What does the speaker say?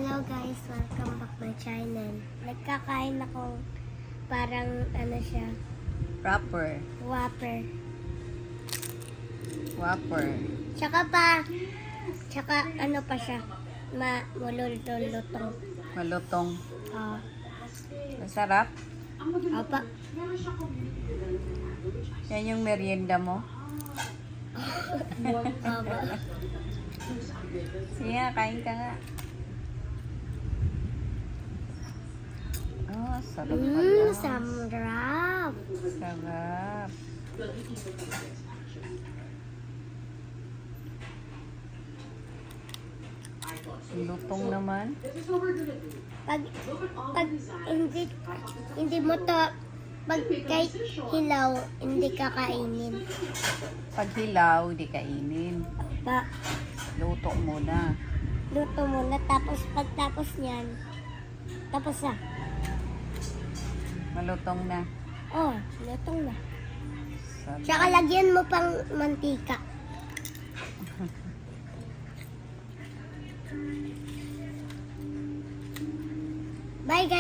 Hello guys, welcome back my channel. Nagkakain ako parang ano siya, Wrapper. Whopper. Tsaka ano pa siya, malulutong. Malutong. Oh, Masarap. apa. Yan yung merienda mo. Opo. Sige nga, kain ka nga. Oh, sarap pala. Sarap. Sarap. Lutong naman. Pag hindi mo to, pag kahit hilaw, hindi kakainin. Pag hilaw, di kainin. Pa, Luto muna. luto muna, tapos pagtapos niyan, tapos na. Malutong na. Oh, lutong na. Sarap. Tsaka lagyan mo pang mantika. Bye guys!